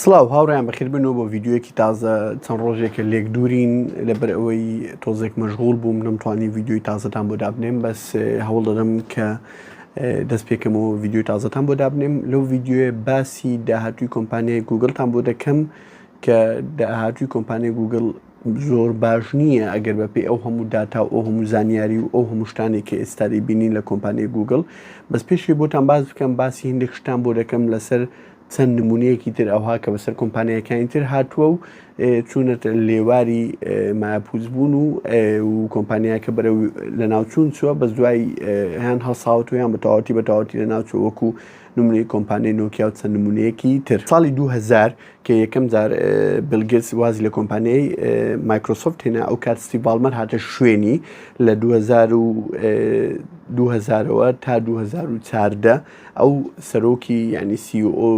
سڵاو هاوڕیان بەخێر بنەوە بۆ ڤیددیوەکی تازە چەند ڕۆژێکە لێک دوورین لەبەر ئەوەی تۆزێک مەشغوڵ بووم نەمتوانی ڤیددیۆی تازەتان بۆ دابنێم بەس هەوڵ دەدەم کە دەست پێکەمەوە ڤیددیۆی تازەتان بۆ دابنێم لەو ڤیددیوێ باسی داهاتووی کۆمپانیای گوگڵتان بۆ دەکەم کە داهاتووی کۆمپانیای گوگڵ زۆر باش نییە ئەگەر بەپێ ئەو هەموو داتا و ئەو هەموو زانیاری و ئەو هەموو شتانێک کە ئێستا دەیبینین لە کۆمپانیای گوگڵ بەس پێشی بۆتان باز بکەم باسی هەندێک شتان بۆ دەکەم لەسەر چەند نمونەیەکی تر ئەوها کە بەسەر کۆمپانیەکانی تر هاتووە و چوونەتە لێواری ماپوزبوون و کۆمپانیاکە بەرەو لە ناوچوون چووە بە دوای هیان هەڵساوتویان بەتەواتی لە ناوچوە وەکو نمونەی کۆمپانیای نۆکیا و چەند نمونەیەکی تر ساڵی 2000 کە یەکەم جار بیل گێتس وازی لە کۆمپانیای مایکرۆسۆفت هێنا ئەو کات ستیڤ بالمەر هاتە شوێنی لە 2000ەوە تا 2014 ئەو سەرۆکی یعنی CEO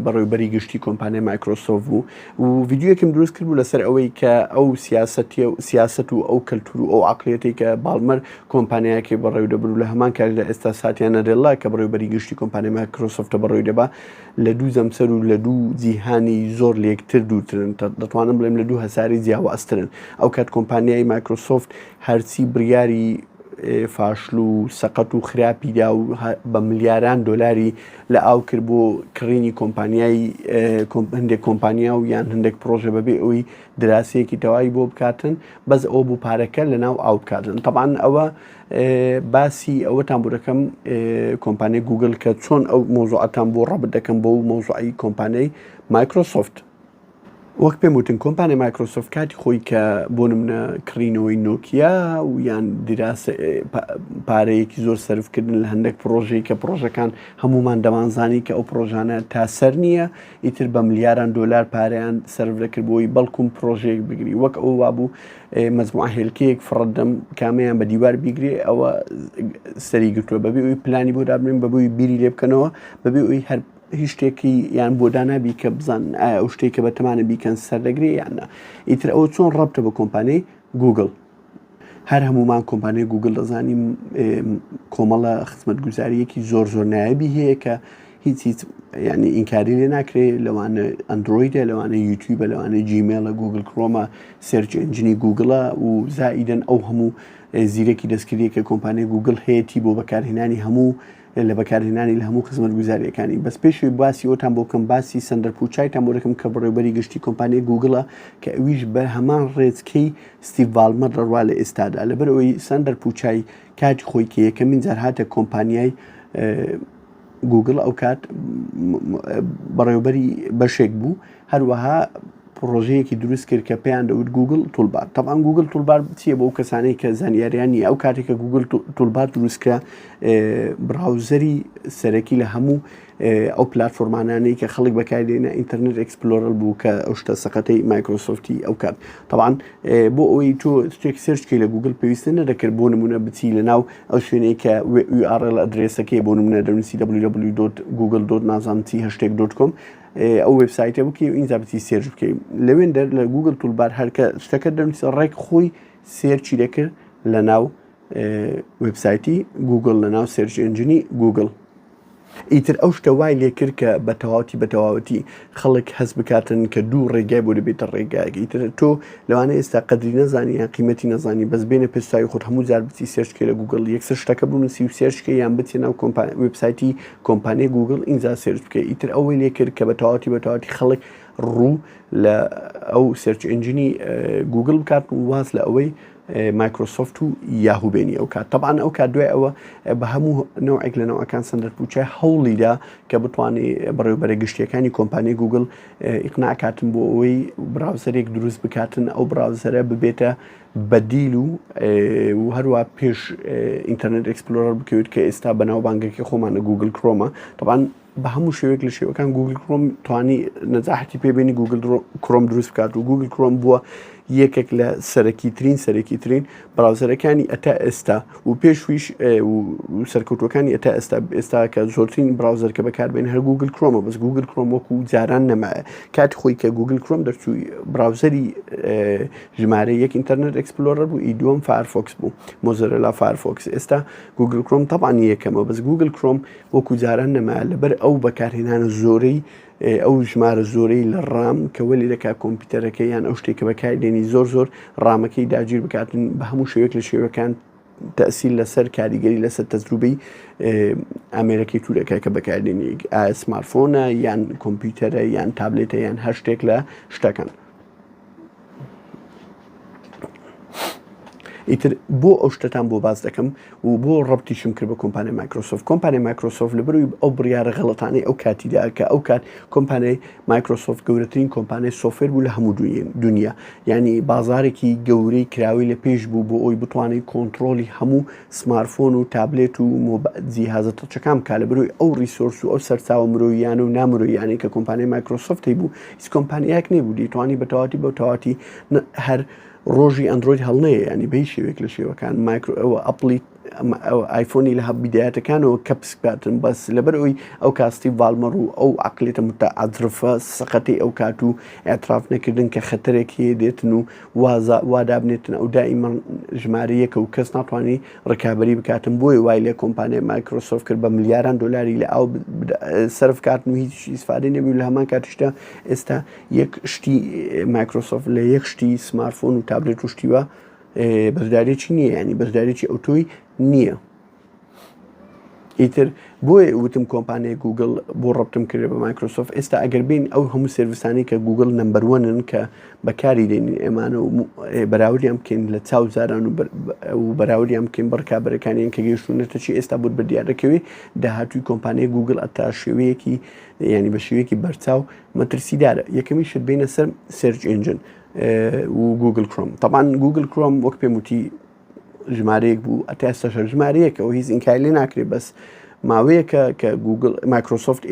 بەڕێوەبەری گشتی کۆمپانیای مایکرۆسۆفت بوو و ڤیددیۆیەکم دروست کرد بوو لەسەر ئەوەی کە ئەو سیاسەت و ئەو کەلتور و ئەو عەقڵیەتێک کە بالمەر کۆمپانیایەکی بەڕێوە دەبرو لە هەمان کات لە ئێستا ساتیانە دێڵا کە بەڕێوەبەری گشتی کۆمپانیای مایکرۆسۆفتە بەڕێوە دەبا لە دوو زەمسەر و لە دوو جیهانی زۆر لێکتر دوورترن دەتوانم بڵێم لە دوو هەساری جیاوازترن ئەو کات کۆمپانیای مایکرۆسۆفت هەرچی بڕیاری فاشل و سەقەت و خراپیدا و بە ملیاران دۆلاری لە ئاو کرد بۆ کڕینی کۆمپانیای هەندێک کۆمپانیا و یان هەندێک پرۆژە بەبێ ئەوی دراسەیەکی تەواوی بۆ بکاتن بەس ئەوە بوو پارەکە لە ناو ئاو بکاتن طبعاً ئەوە باسی ئەوەتان بۆ دەکەم کۆمپانیای گوگڵ کە چۆن ئەو مۆزوعەتان بۆ ڕەبت دەکەم بۆ مۆزوعی کۆمپانیای مایکرۆسۆفت وەک پێم وتن کۆمپانیای مایکرۆسۆفت کاتی خۆی کە بۆ نمونە کڕینەوەی نۆکیا و یان دیراسە پارەیەکی زۆر سەرفکردن لە هەندێک پرۆژەی کە پرۆژەکان هەمومان دەمانزانی کە ئەو پرۆژانە تا سەر نییە ئیتر بە ملیاران دۆلار پارەیان سەرف دەکرد بۆی بەڵکوم پرۆژەیەک بگری وەک ئەو وابوو مەجموعە هێلکەیەک فڕەدەم کامیان بە دیوار بیگرێ ئەوە سەری گرتووە بەبێ ئەوی پلانی بۆ دابنێن بەبووی بیری لێ بکەنەوە بەبێ ئەوی هەر هیچ شتێکی یان بۆ دانابی کە بزان ئایا ئەو شتێکە بەتەمانە بیکەن سەردەگرێ یاننا ئیتر ئەوە چۆن ڕەبتە بە کۆمپانیای گوگڵ هەر هەمومان کۆمپانیای گوگڵ دەزانیم کۆمەڵە خزمەتگوزاریەکی زۆر نایبی هەیە کە هیچ ینی ئینکاری لێ ناکرێت لەوانە ئەندرۆیدە لەوانە یوتیوبە لەوانە جیمێلە گوگل کرۆمە سێرچ ئەنجینی گوگڵە و زائیدەن ئەو هەموو زیرەکی دەستکردی کە کۆمپانیای گوگڵ هەیەی بۆ بەکارهێنانی هەموو لە بەکارهێنانی لە هەموو خزمەت گوزاریەکانی بەس پێشوی باسی ئەوتان بۆ کەم باسی سەندەر پوچایتان بۆ دەکەم کە بەڕێوەبەری گشتی کۆمپانیای گوگڵە کە ئەویش بە هەمان ڕێچکەی ستیڤ بالمەر ڕەوا لە ئێستادا لەبەر ئەوەی سەندەر پوچای کاتی خۆی کە یەکەمین جار هاتە کۆمپانیای گوگڵ ئەو کات بەڕێوەبەری بەشێک بوو هەروەها پرۆژەیەکی دروست کرد کە پێیان دەوت گوگڵ تولبار طبعاً گوگڵ تولبار چییە بۆ ئەو کەسانەی کە زانیاریانی ئەو کاتێککە گوگڵ تولبار دروستکە براوزەری سەرەکی لە هەموو ئەو پلتفۆرمانانەی کە خەڵک بەکاردێنە ئینتەرنێت ئەکسپلۆرەر بوو کە ئەو شتە سەقەتەی مایکرۆسۆفتی ئەو کات طبعاً بۆ ئەوەی تۆ شتێک سێرچکەی لە گوگڵ پێویستە نەدەکرد بۆ نمونە بچی لە ناو ئەو شوێنەی کە URL ئەدرێسەکەی بۆ نمونە دەنووسی www.google.nazanti#.com ئەو وبسایتە بکە و ئینجا بچی سێرچ بکەین لەوێن دەر لە گوگل تولبار هەرکە شتەکە دەنووسی ڕێک خۆی سێرچی دەکرد لە ناو وبسایتی گوگڵ لە ناو سێرچ ئەنجینی گوگڵ ئیتر ئەو شتە وای لێ کرد کە بە تەواوەتی خەڵک هەست بکاتن کە دوو ڕێگای بۆ دەبێتە ڕێگایەکە ئیتر تۆ لەوانە ئێستا قەدری نەزانی یان قیمەتی نەزانی بەس بێنە پێستاوی خۆت هەموو جار بچی سێرچکەی لە گوگڵ یەکسەر شتەکە بنووسی و سێرچکەی یان بچێ ناو وبسایتی کۆمپانیای گوگڵ ئینجا سێرچ بکەی ئیتر ئەوەی لێ کرد کە بە تەواوەتی خەڵک ڕوو لە ئەو سێرچ ئەنجینی گوگڵ بکات و واز لە ئەوەی مایکرۆسۆفت و یاهوو بێنی ئەو کات طبعاً ئەو کات دوای ئەوە بە هەموو نەوعێک لە نەوەکان سەندەر پوچای هەوڵیدا کە بتوانێت بەڕێوەبەرە گشتیەکانی کۆمپانیای گوگڵ ئیقناع کاتن بۆ ئەوەی براوزەرێک دروست بکاتن ئەو براوزەرە ببێتە بەدیل و هەروە پێش ئینتەرنێت ئەکسپلۆرەر بکەوێت کە ئێستا بەناوبانگەکەی خۆمانە گوگل کرۆمە طبعاً بە هەموو شێوەیەک لە شێوەکان گوگل کرۆم توانی نەجاحەتی پێبێنی گوگل کرۆم دروست بکات و گوگل کرۆم بووە یەکێک لە سەرەکی ترین براوزەرەکانی ئەتا ئێستا و پێشویش و سەرکەوتوەکانی ئێستا کە زۆرترین براوزەر کە بەکاربێن هەر گوگل کرۆمە بەس گوگل کرۆم وەکو جاران نەمایە کاتی خۆی کە گوگل کرۆم دەرچووی براوزەری ژمارە یەک ئینتەرنێت ئەکسپلۆرەر بوو ئیدووەم فایرفۆکس بوو مۆزەرەلا فایرفۆکس ئێستا گوگل کرۆم طبعاً یەکەمە بەس گوگل کرۆم وەکو جاران نەمایە لەبەر ئەو بەکارهێنانە زۆرەی ئەو ژمارە زۆرەی لە ڕام کە وەلی دەکات کۆمپیوتەرەکە یان ئەو شتێکە بەکاردێنی زۆر ڕامەکەی داگیر بکاتن بە هەموو شێوەیەک لە شێوەکان تەسیل لەسەر کاریگەری لەسەر تەجروبەی ئامێرەکەی توورەکە کە بەکاردێنی سمارتفۆنە یان کۆمپیوتەرە یان تابلێتە یان هەر شتێک لە شتەکان. ئیتر بۆ ئەو شتتان بۆ باز دەکەم و بۆ ڕەبتیشم کرد بە کۆمپانیای مایکرۆسۆفت. کۆمپانیای مایکرۆسۆفت لە بەروی ئەو بڕیارە غەڵەتانەی ئەو کاتیدا کە ئەو کات کۆمپانیای مایکرۆسۆفت گەورەترین کۆمپانیای سۆفێر بوو لە هەموو دنیا، یعنی بازارێکی گەورەی کراوی لە پێش بوو بۆ ئەوی بتوانێت کۆنتترۆلی هەموو سمارتفۆن و تابلێت و جیهازە تەچەکان کا لە بەروی ئەو ریسۆرس و ئەو سەرچاوە مرۆییان و نامرۆییانەی کە کۆمپانیای مایکرۆسۆفتی بوو هیچ کۆمپانیایەک نەبوو دیتوانی بە تەواتی هەر ڕۆژی ئەندرۆید هەڵنەیە، ینی بەی شێوێک لە شێوەکان مایکرۆ ئەوە ئەپلی ئایفۆنی لە بیدایەتەکانەوە کەپس بکاتن بەس لەبەر ئەوی ئەو کاستی ڤالمەڕ و ئەو عقلێتە متەعەجرفە سەقەتی ئەو کات و ئێتراف نەکردن کە خەتەرێکی دێتن و وادابنێتن ئەو دائیمەن ژمارەیەکە و کەس ناتوانانی ڕکابەری بکاتن بۆی وای لێ کۆمپانیای مایکرۆسۆفت کرد بە ملیاران دۆلاری لە ئەو سەرف کاتن و هیچ ئیسفادەی نەبوو لە هەمان کاتیشدا ئێستا یەک شتی مایکرۆسۆفت لە یەک شتی سمارتفۆن و تابلێت و شتیوە بەشدارێکی نییە، ینی بەشدارێکی ئۆتۆی نییە. ئیتر بۆیە وتم کۆمپانیای گوگل بۆ ڕەبتم کرد بە مایکرۆسۆفت. ئێستا ئەگەر بین ئەو هەموو سرویسانی کە گوگل نمبەر وەنن کە بەکاری دێنین ئێمانە و بەراوردیان بکەین لە چاو زاران و بەراوردیان بکەین بەڕکابەرەکانیان کە گەیشتونەتە چی ئێستا بوت بە دیارەکەوێ داهاتووی کۆمپانیای گوگل ئەتا شێوەیەکی ینی بە شێوەیەکی بەرچاو مەترسیدارە. یەکەمی شت بینە سەر سێرچ ئینجن و گوگل کروم. طبعا گوگل کروم وەک پێم وتی ژمارەیەک بوو ئەتا ئێستا ژمارەیەکە و هیچ ئینکای لێ ناکرێت بەس ماوەیەکە کە گوگل مایکرۆسۆفت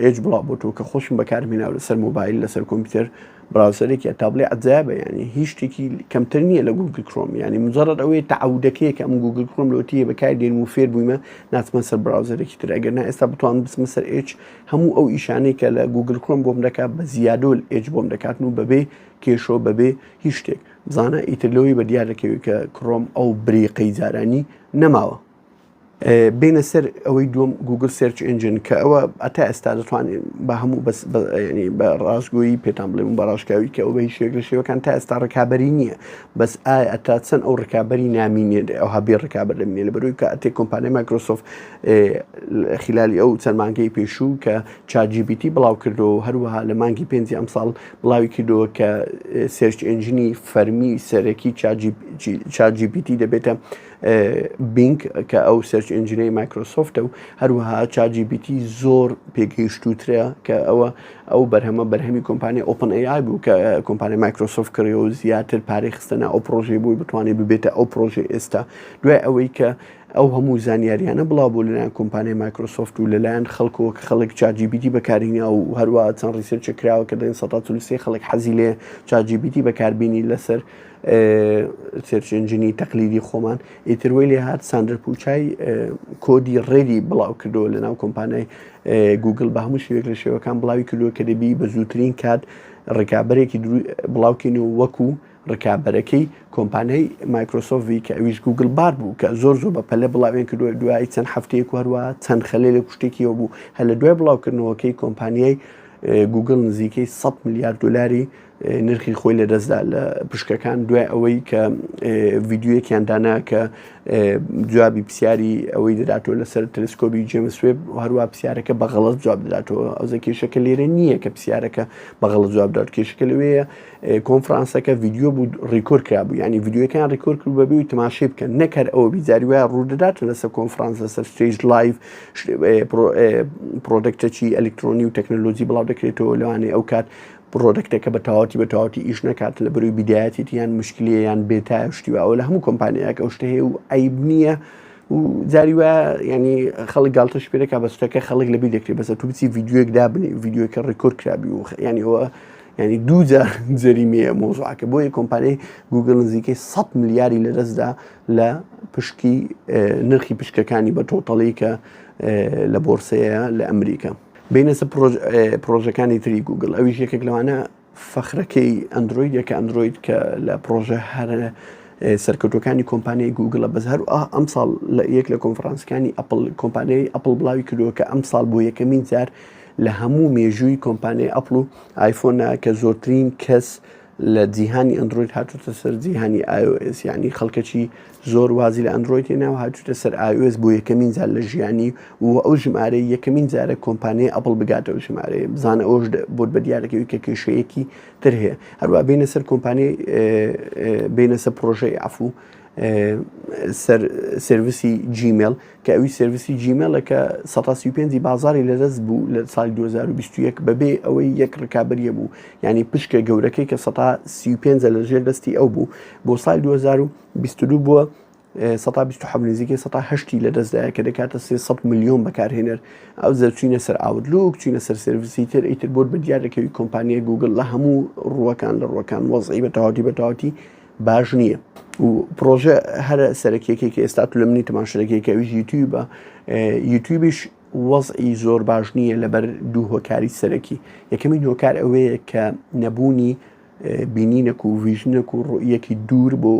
ئێج بڵاو بۆتەوە کە خۆشم بەکاربێناو لەسەر مۆبایل لەسەر کۆمپیوتەر براوزەرێکی تابلێ عجایبە، ینی هیچ شتێکی کەمتر نییە لە گوگل کروم، ینی مجرد ئەوەی تەعودەکەیە کە ئەم گوگل کروم لەوتیە بەکاردێنم و فێر بوویمە ناچمە سەر براوزەرێکی تر ئەگەر نا ئێستا بتوان بچمە سەر ئێج هەموو ئەو ئیشانەی کە لە گوگل کروم بۆم دەکات بە زیادۆ ئێج بۆم دەکاتن و بەبێ کێشۆ بەبێ هیچ شتێک بزانە ئیتر لەوەی بە دیارەکەوی کە کڕۆم ئەو بریقەی جارانی نەماوە. بینە سەر ئەوەی دووەم گوگل سێرچ ئینجن کە ئەوە ئەتا ئێستا دەتوانێت بە هەموو ینی بە ڕاستگۆیی پێتان بڵێم بە ڕاشکاوی کە ئەو بە هیچ شێک لە شێوەکان تا ئێستا ڕکابەری نییە، بەس ئایا ئەتا چەند ئەو ڕکابەری نامینێت ئەو هەبێ ڕکابەر لەمینێ لە بەروی کە ئەتێ کۆمپانیای مایکرۆسۆفت خلالی ئەو چەند مانگەی پێشوو کە چات جی پی تی بڵاو کردەوە هەروەها لە مانگی پێنجی ئەمساڵ بڵاوی کردەوە کە سێرچ ئینجنی فەرمی سەرەکی چات جی پی تی دەبێتە بینگ کە ئەو سەرچ ئینجینەی مایکرۆسۆفتە و هەروەها چات جی پی تی زۆر پێگەیشتووترە کە ئەو بەرهەمی کۆمپانیای ئۆپن ئەی ئای بوو کە کۆمپانیای مایکرۆسۆفت کڕیەوە و زیاتر پارەی خستنە ئەو پرۆژەی بووی بتوانێت ببێتە ئەو پرۆژێ ئێستا دوای ئەوەی کە ئەو هەموو زانیاریانە بڵاو بوو لەلایەن کۆمپانیای مایکرۆسۆفت و لەلایەن خەڵکەوە کە خەڵک چات جی پی تی بەکارهێنا و هەروەها چەند ڕیسێرچ کراوە کە دەین ١43 خەڵک حەزی لێ چات جی پی تی بەکاربیێنی لەسەر سێرچ ئینجینی تەقلیدی خۆمان. ئیتر وەی لێ هات ساندرە پوچای کۆدی ڕێدی بڵاو کردەوە لەناو کۆمپانیای گوگل بە هەموو شێوێک لە شێوەکان بڵاوی کردووە کە دەبی بە زووترین کات ڕکابەرێکی بڵاوکەینەوە وەکو ڕکابەرەکەی کۆمپانیای مایکرۆسۆفتی کە ئەویش گوگل بار بوو کە زۆر بە پەلە بڵاوێن کردووە دوای چەند هەفتەیەک وهەروە چەند خەلێ لە کوشتێکیەوە بوو هەر لە دوای بڵاوکردنەوەکەی کۆمپانیای گوگل نزیکەی 100 میلیارد دلاری نرخی خۆی لە دەستدا لە پشکەکان دوای ئەوەی کە ڤیددیوەکیان دانا کە جوابی پرسیاری ئەوەی دەداتەوە لەسەر تەلسکۆبی جێمس وێب هەروە پرسیارەکە بە غەڵەت جواب دەداتەوە. ئەوزە کێشەکە لێرە نییە کە پرسیارەکە بە غەڵەت جواب دات، کێشەکە لەوەیە کۆنفرانسەکە ڤیددیۆ بوو ڕیکۆرد کرابوو، ینی ڤیددیوەکان ڕیکۆرد کرد بەبێ و تەماشای بکەن نەکەر ئەوە بیزاری وایە ڕوودەداتە لەسەر کۆنفرانس لەسەر ستێج لایڤ پرۆدەکتێکی ئەلکترۆنی و تەکنۆلۆژی بڵاو دەکرێتەوە لەوانەیە ئەو کات پرۆدەکتەکە بە تەواتی ئیش نەکات لە بەروی بیدایەتی یان مشکلیە یان بێتایە شتیوە لە هەموو کۆمپانیایەک ئەو شتە هەیە و عیب نییە و جاری وایە ینی خەڵک گاڵتەش پێدەکات بە شتەکە خەڵک لەبیر دەکرێت بەسە تو بچی ڤیددیوەک دابنی ڤیددیوەکە ڕێکۆرد کرابی و ینی ئەوە ینی دووجار جەریمەیە مۆزوعەکە بۆیە کۆمپانیای گوگل نزیکەی 100 میلیاری لەدەستدا لە پشکی نرخی پشکەکانی بە تۆتەڵی کە لە بۆرسەیە لە ئەمریکا. بینەسە پرۆژەکانی تری گوگل ئەویش یەکێک لەوانە فەخرەکەی ئەندروید یەکە ئەندروید کە لە پرۆژە هەرە سەرکەوتوەکانی کۆمپانیای گوگلە بەز هەر ئەم ساڵ لە یەک لە کۆنفرانسەکانی ئەپڵ کۆمپانیای ئەپڵ بڵاوی کردووە کە ئەم ساڵ بۆ یەکەمین جار لە هەموو مێژووی کۆمپانیای ئەپڵ و ئایفۆنە کە زۆرترین کەس لە جیهانی ئەندروید هاتوتە سەر جیهانی iOS، یعنی خەڵکەکی زۆر وازی لە ئەندروید هێناوە هاتوتە سەر iOS بۆ یەکەمین جار لە ژیانی و ئەو ژمارەی یەکەمین جارە کۆمپانیای ئەپڵ بگاتەوە ژمارەیە بزانە ئەوش بۆت بە دیارەکەوی کە کێشەیەکی تر هەیە. هەروە بینە سەر کۆمپانیای بینە سەر پرۆژەی ئەفو سرویسی جیمیل کە ئەوی سرویسی جیمیلە کە 135 بازاری لەدەست بوو لە ساڵی 2021 بەبێ ئەوەی یەک ڕکابەریە بوو، یعنی پشکە گەورەکەی کە 135 لەژێر دەستی ئەو بوو بۆ ساڵی 2022 بووە 127 نزیکەی 180 لەدەستدایە کە دەکاتە 300 ملیۆن بەکارهێنەر. ئەو چوینە سەر ئاوتلوک، چوینە سەر سرویسی تر ئیتر بۆت بە دیارەکەوی کۆمپانیای گوگل لە هەموو ڕوەکان وەزعی بەتەواتی باش نییە. و پرۆژە هەرە سەرەکیەکەی کە ئێستا تو لە منی تەماشەکەی کەویش یوتیوبە، یوتیوبیش وەزعی زۆر باش نییە لەبەر دوو هۆکاری سەرەکی. یەکەمین هۆکار ئەوەیە کە نەبوونی بینینەک و ڤیژنەک و ڕوئیەکی دوور بۆ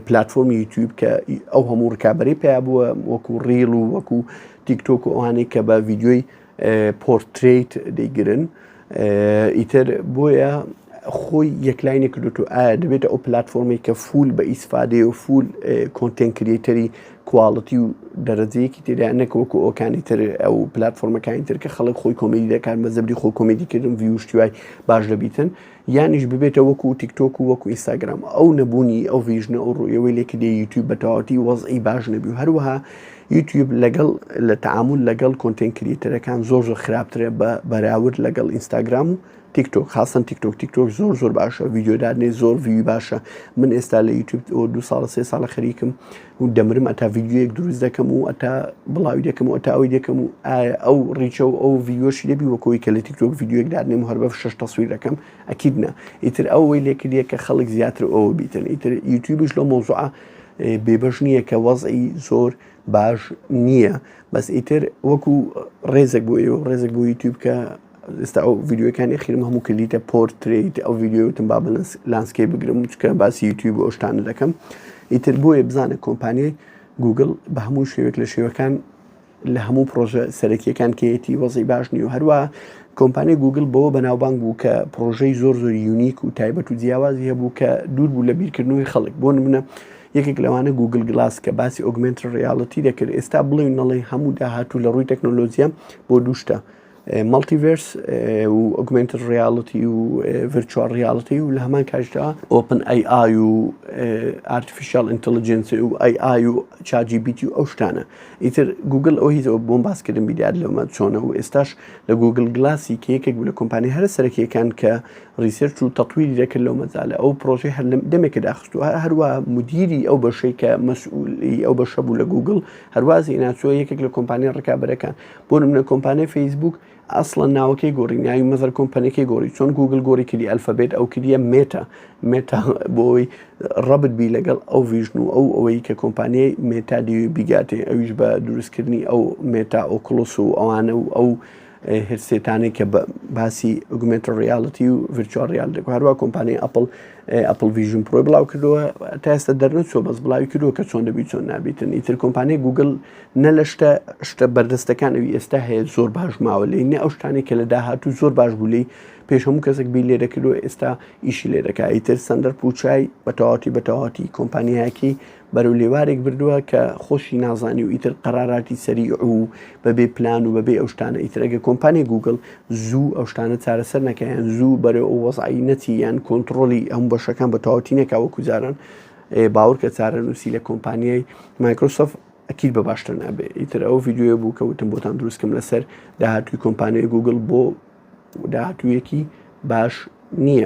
پلاتفۆرمی یوتیوب کە ئەو هەموو ڕکابەری پێیا بووە وەکو ڕیڵ و وەکو تیکتۆک و ئەوانەی کە بە ڤیدیۆی پۆرتریت دەیگرن. ئیتر بۆیە خۆی یەکلاینێک کردوتو ئایا دەبێتە ئەو پلاتفۆرمی کە فول بە ئیسفادێ و فول کۆنتێن کریێتەری کواڵەتی و دەرەجەیەکی تێدا نەک وەکو ئەوکانی تر ئەو پلاتفۆرمەکانی تر کە خەڵک خۆی کۆمێدی دەکات بە زەبری خۆ کۆمێدیکردن ڤیوشتیوای باش دەبیتن، یانیش ببێتە وەکو تیکتۆک و وەکو ئینستاگرام. ئەو نەبوونی ئەو ڤیژنە ئەو ڕوئیەوەی لێکردێ یوتیوب بەتەواتی وەزعی باش نەبی و هەروەها یوتیوب لەگەڵ لە تەعامل لەگەڵ کۆنتێن کریێتەرەکان زۆر خراپترە بە بەراورد لەگەڵ ئینستاگرام و تیکتۆک، خاصن تیکتۆک زۆر باشە، ڤیدیۆدارنێ زۆر ڤیوی باشە. من ئێستا لە یوتیوب 2 ساڵە 3 ساڵە خەریکم و دەمرم ئەتا ڤیدیۆیەک دروست دەکەم و ئەتا بڵاوی دەکەم و ئەتا ئەوی دەکەم و ئەو ڕیچە و ئەو ڤیدیۆشی دەبی وەکەوەی کە لە تیکتۆک ڤیدیۆیەک دادنێم هەر بە 6 تەسویر دەکەم ئەکیدنا. ئیتر ئەوەی لێکردیە کە خەڵک زیاتر ئەوە بیتن. ئیتر یوتیوبش لەو مۆزوعە بێبەش نییە کە وەزعی زۆر باش نییە، بەس ئیتر وەکو ڕێزێک بۆ ئێوە ڕێزێک بۆ یوتیوب کە ئێستا ئەو ڤیدیۆکانی خیرم هەموو کردیتە پۆرتریت ئەو ڤیدیۆتم با لانسکەی بگرم چکە باسی یوتیوب ئەو شتانە دەکەم. ئیتر بۆیە بزانە کۆمپانیای گوگل بە هەموو شێوێک لە شێوەکان لە هەموو پرۆژە سەرەکیەکان کەیەتی وەزعی باش نیە و هەروە کۆمپانیای گوگل بەوە بەناوبانگ بوو کە پرۆژەی زۆر یونیک و تایبەت و جیاوازی هەبوو کە دوور بوو لە بیرکردنەوەی خەڵک. بۆ نمونە یەکێک لەوانە گوگل گلاس کە باسی ئۆگمنتد ریاڵیتی دەکرد. ئێستا بڵێن نەڵێ هەموو داهاتوو لە ڕووی تەکنۆلۆژیا بۆ دووشتە مالتیڤێرس و ئۆگمنتد ریاڵیتی و ڤیرچوال ریاڵیتی و لە هەمان کاتژدا ئۆپن AI و ئارتیفیشیال ئینتەلیجەنس و AI و ChatGPT و ئەو شتانە. ئیتر گوگل ئەو هیچ بۆم باسکردن بیدار لەمە چۆنە و ئێستاش لە گوگل گلاسی کە یەکێک بوو لە کۆمپانی هەرە سەرەکیەکان کە ریسێرچ و تەطویری دەکرد لەو مەجالە ئەو پرۆژەی هەر دەمێکە داخست و هەروە مدیری ئەو بەشەی کە مەسئولی ئەو بەشە بوو لە گوگل هەروازی ناچووە یەکێک لە کۆمپانیای ڕکابەرەکان. بۆ نمونە کۆمپانیای فەیسبوک ئەسڵەن ناوەکەی گۆڕی ناوی مەزەر کۆمپانیەکەی گۆڕی چۆن گوگل گۆڕی کردی ئەلفەبێت ئەو کردیە مێتا بۆی ڕەبت بی لەگەڵ ئەو ڤیژن و ئەوەی کە کۆمپانیای مێتا دیوی بیگاتێ ئەویش بە دروستکردنی ئەو مێتا ئۆکلۆس و ئەوانە و ئەو هەرسێتانێک کە باسی ئۆگمنتد ریاڵیتی و ڤیرچوال ریاڵیتی هەروە کۆمپانیای ئەپڵ ڤیژن پرۆ بڵاو کردووە تا ئێستا دەرنەچووە بەس بڵاوی کردووە کە چۆن دەبی چۆن نابیتن. ئیتر کۆمپانیای گوگل نە لە شتە بەردەستەکان ئەوی ئێستا هەیە زۆر باش ماوە لێ نە ئەو شتانی کە لە داهاتوو زۆر باش بوو لێی پێش هەموو کەسێک بی لێ دەکردووە ئێستا ئیشی لێ دەکات. ئیتر سەندەر پوچای بەتەواتی کۆمپانیایەکی بەرەو لێوارێک بردووە کە خۆشی نازانی و ئیتر قەراراتی سەریع و بەبێ پلان و بەبێ ئەو شتانە. ئیتر ئەگە کۆمپانیای گوگل زوو ئەو شتانە چارەسەر نەکەیان زوو بەرەو ئەو وەزعی نەچی یان کۆنتڕۆلی ئەم بەشەکان بەتەواتی نەکا وەکو جاران باوەڕ کە چارەنووسی لە کۆمپانیای مایکرۆسۆفت ئەکید بە باشتر نابێ. ئیتر ئەو ڤیدیۆ بوو کە وتم بۆتان دروستکەم لەسەر داهاتووی کۆمپانیای گوگل بۆ داهاتوویەکی باش نییە.